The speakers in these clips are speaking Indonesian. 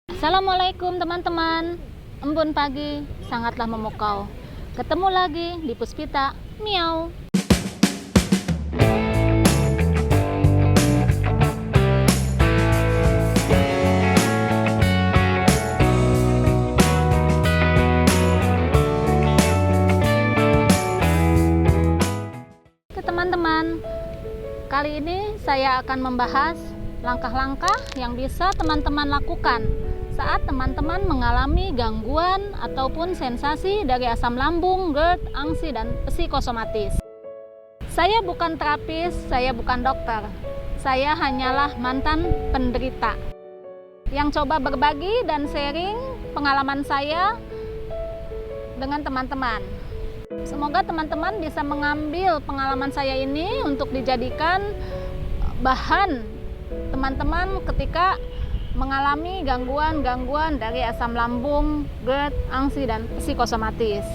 Assalamualaikum teman-teman. Embun pagi sangatlah memukau. Ketemu lagi di Puspita Miau. Oke teman-teman, kali ini saya akan membahas langkah-langkah yang bisa teman-teman lakukan saat teman-teman mengalami gangguan ataupun sensasi dari asam lambung, GERD, ANGSI, dan psikosomatis. Saya bukan terapis, saya bukan dokter. Saya hanyalah mantan penderita yang coba berbagi dan sharing pengalaman saya dengan teman-teman. Semoga teman-teman bisa mengambil pengalaman saya ini untuk dijadikan bahan teman-teman ketika mengalami gangguan-gangguan dari asam lambung, GERD, ANGSI, dan psikosomatis.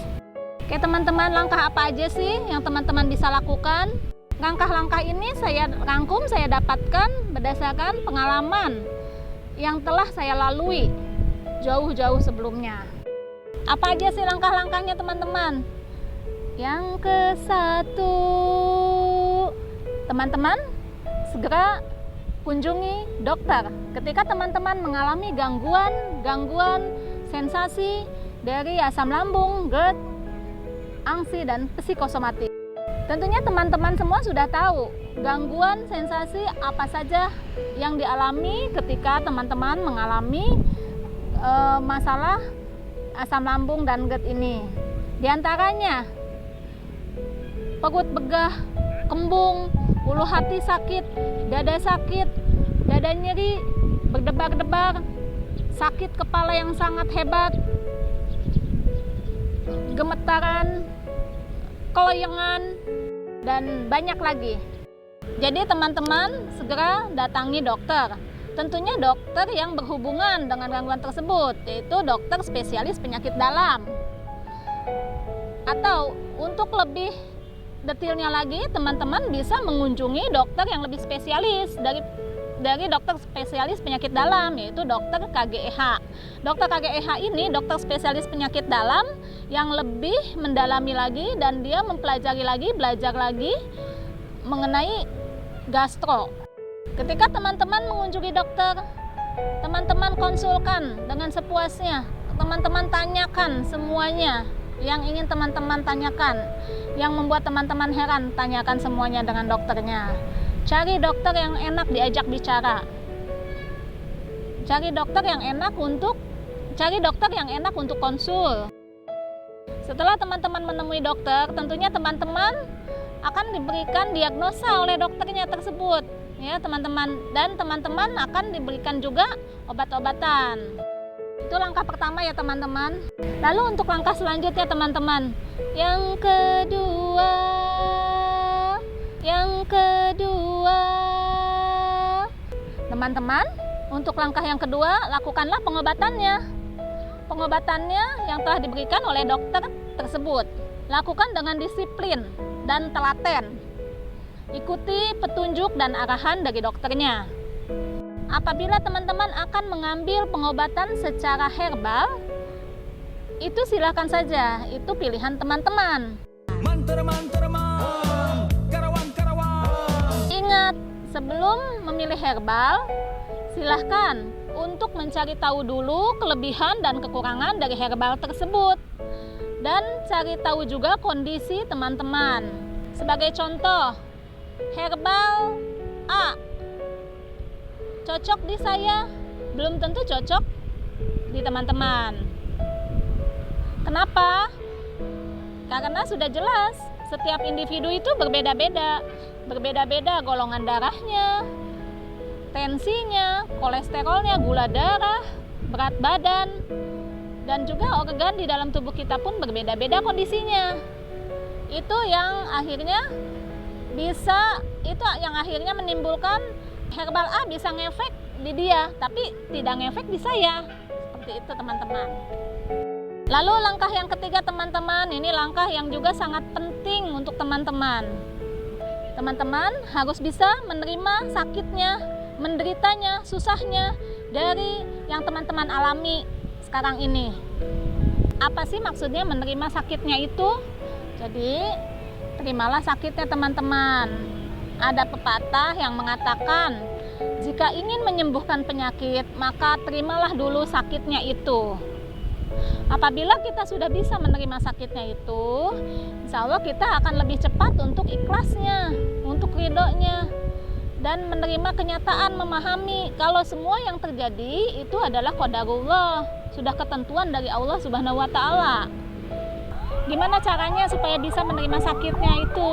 Oke teman-teman, langkah apa aja sih yang teman-teman bisa lakukan? Langkah-langkah ini saya rangkum, saya dapatkan berdasarkan pengalaman yang telah saya lalui jauh-jauh sebelumnya. Apa aja sih langkah-langkahnya teman-teman? Yang ke-1, teman-teman segera kunjungi dokter ketika teman-teman mengalami gangguan sensasi dari asam lambung, GERD, ANGSI, dan psikosomatis. Tentunya teman-teman semua sudah tahu gangguan sensasi apa saja yang dialami ketika teman-teman mengalami masalah asam lambung dan GERD ini. Di antaranya perut begah, kembung, ulu hati sakit, dada sakit, dada nyeri, berdebar-debar, sakit kepala yang sangat hebat, gemetaran, keloyengan, dan banyak lagi. Jadi teman-teman segera datangi dokter. Tentunya dokter yang berhubungan dengan gangguan tersebut, yaitu dokter spesialis penyakit dalam. Atau untuk lebih detailnya lagi, teman-teman bisa mengunjungi dokter yang lebih spesialis dari dokter spesialis penyakit dalam, yaitu dokter KGEH. Dokter KGEH ini dokter spesialis penyakit dalam yang lebih mendalami lagi dan dia belajar lagi mengenai gastro. Ketika teman-teman mengunjungi dokter, teman-teman konsulkan dengan sepuasnya, teman-teman tanyakan semuanya yang ingin teman-teman tanyakan, yang membuat teman-teman heran, tanyakan semuanya dengan dokternya. Cari dokter yang enak diajak bicara. Cari dokter yang enak untuk konsul. Setelah teman-teman menemui dokter, tentunya teman-teman akan diberikan diagnosa oleh dokternya tersebut, ya teman-teman, dan teman-teman akan diberikan juga obat-obatan. Itu langkah pertama ya teman-teman. Lalu untuk langkah selanjutnya teman-teman, yang kedua, teman-teman, untuk langkah yang kedua, lakukanlah pengobatannya. Pengobatannya yang telah diberikan oleh dokter tersebut. Lakukan dengan disiplin dan telaten. Ikuti petunjuk dan arahan dari dokternya. Apabila teman-teman akan mengambil pengobatan secara herbal, itu silakan saja, itu pilihan teman-teman. Ingat, sebelum memilih herbal, silahkan untuk mencari tahu dulu kelebihan dan kekurangan dari herbal tersebut. Dan cari tahu juga kondisi teman-teman. Sebagai contoh, herbal A cocok di saya, belum tentu cocok di teman-teman. Kenapa? Karena sudah jelas, setiap individu itu berbeda-beda. Berbeda-beda golongan darahnya, tensinya, kolesterolnya, gula darah, berat badan, dan juga organ di dalam tubuh kita pun berbeda-beda kondisinya. Itu yang akhirnya menimbulkan herbal A bisa ngefek di dia, tapi tidak ngefek di saya. Seperti itu teman-teman. Lalu langkah yang ketiga teman-teman, ini langkah yang juga sangat penting untuk teman-teman. Teman-teman harus bisa menerima sakitnya, menderitanya, susahnya dari yang teman-teman alami sekarang ini. Apa sih maksudnya menerima sakitnya itu? Jadi, terimalah sakitnya teman-teman. Ada pepatah yang mengatakan, jika ingin menyembuhkan penyakit, maka terimalah dulu sakitnya itu. Apabila kita sudah bisa menerima sakitnya itu, insya Allah kita akan lebih cepat untuk ikhlasnya, untuk ridhonya, dan menerima kenyataan, memahami kalau semua yang terjadi itu adalah qadarullah, sudah ketentuan dari Allah Subhanahu wa Ta'ala. Gimana caranya supaya bisa menerima sakitnya itu?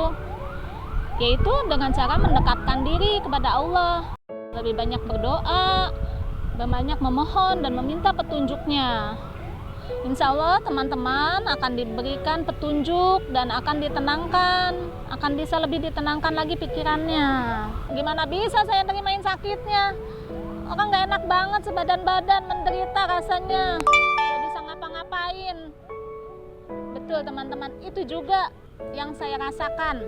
Yaitu dengan cara mendekatkan diri kepada Allah, lebih banyak berdoa, banyak memohon dan meminta petunjuknya. Insya Allah teman-teman akan diberikan petunjuk dan akan ditenangkan, akan bisa lebih ditenangkan lagi pikirannya. Gimana bisa saya terimain sakitnya? Orang gak enak banget, sebadan-badan menderita rasanya, gak bisa ngapa-ngapain. Betul teman-teman, itu juga yang saya rasakan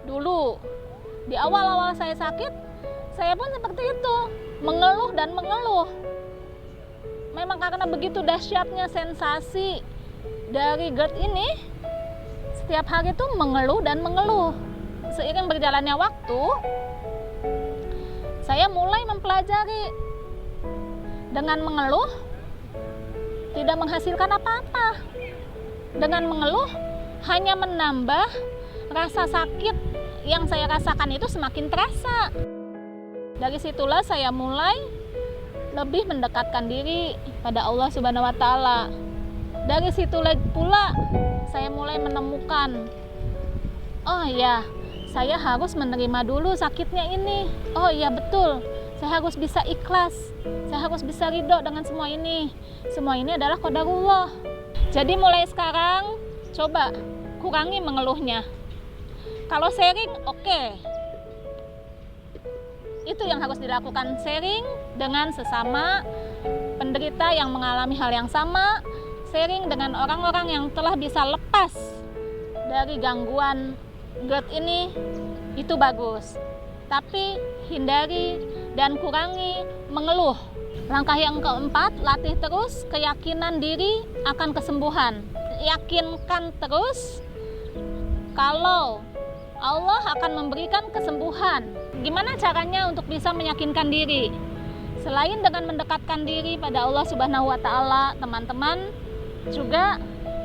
dulu. Di awal-awal saya sakit, saya pun seperti itu, mengeluh dan mengeluh. Memang karena begitu dahsyatnya sensasi dari GERD ini, setiap hari itu mengeluh dan mengeluh. Seiring berjalannya waktu, saya mulai mempelajari. Dengan mengeluh, tidak menghasilkan apa-apa. Dengan mengeluh, hanya menambah rasa sakit yang saya rasakan itu semakin terasa. Dari situlah saya mulai lebih mendekatkan diri pada Allah Subhanahu wa Ta'ala. Dari situ pula saya mulai menemukan, oh ya, saya harus menerima dulu sakitnya ini. Oh iya betul, saya harus bisa ikhlas, saya harus bisa ridho dengan semua ini. Semua ini adalah qadarullah. Jadi mulai sekarang coba kurangi mengeluhnya. Kalau sharing, oke. Itu yang harus dilakukan, sharing dengan sesama penderita yang mengalami hal yang sama, sharing dengan orang-orang yang telah bisa lepas dari gangguan GERD ini, itu bagus. Tapi hindari dan kurangi mengeluh. Langkah yang keempat, latih terus keyakinan diri akan kesembuhan. Yakinkan terus kalau Allah akan memberikan kesembuhan. Gimana caranya untuk bisa meyakinkan diri? Selain dengan mendekatkan diri pada Allah Subhanahu wa Ta'ala, teman-teman juga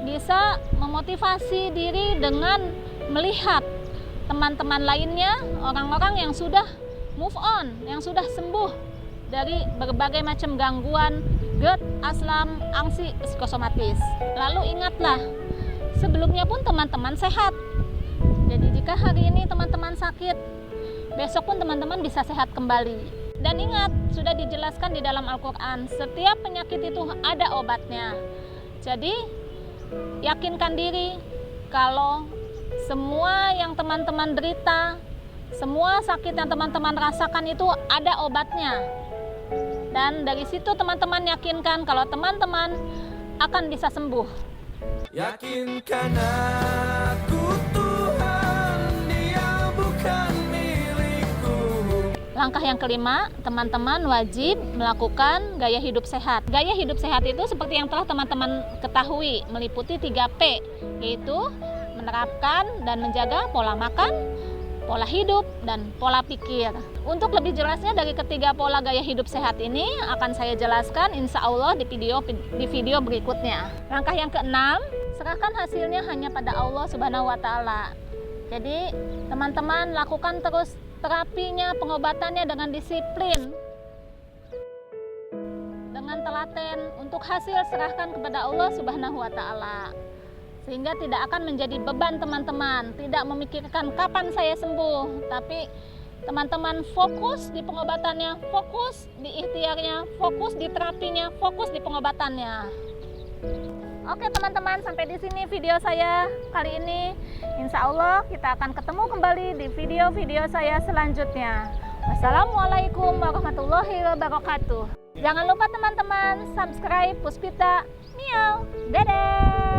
bisa memotivasi diri dengan melihat teman-teman lainnya, orang-orang yang sudah move on, yang sudah sembuh dari berbagai macam gangguan GERD, aslam, angsi, psikosomatis. Lalu ingatlah, sebelumnya pun teman-teman sehat. Jadi jika hari ini teman-teman sakit, besok pun teman-teman bisa sehat kembali. Dan ingat, sudah dijelaskan di dalam Al-Quran, setiap penyakit itu ada obatnya. Jadi, yakinkan diri kalau semua yang teman-teman derita, semua sakit yang teman-teman rasakan itu ada obatnya. Dan dari situ teman-teman yakinkan kalau teman-teman akan bisa sembuh. Yakinkan aku Tuhan, Dia bukan milikku. Langkah yang kelima, teman-teman wajib melakukan gaya hidup sehat. Gaya hidup sehat itu seperti yang telah teman-teman ketahui, meliputi 3P, yaitu menerapkan dan menjaga pola makan, pola hidup, dan pola pikir. Untuk lebih jelasnya dari ketiga pola gaya hidup sehat ini akan saya jelaskan insya Allah di video berikutnya. Langkah yang keenam, serahkan hasilnya hanya pada Allah Subhanahu wa Ta'ala. Jadi teman-teman lakukan terus terapinya, pengobatannya dengan disiplin, dengan telaten. Untuk hasil serahkan kepada Allah Subhanahu wa Ta'ala, sehingga tidak akan menjadi beban teman-teman, tidak memikirkan kapan saya sembuh, tapi teman-teman fokus di pengobatannya, fokus di ikhtiarnya, fokus di terapinya, fokus di pengobatannya. Oke teman-teman, sampai di sini video saya kali ini. Insya Allah kita akan ketemu kembali di video-video saya selanjutnya. Wassalamualaikum warahmatullahi wabarakatuh. Jangan lupa teman-teman subscribe Puspita Miau. Dadah.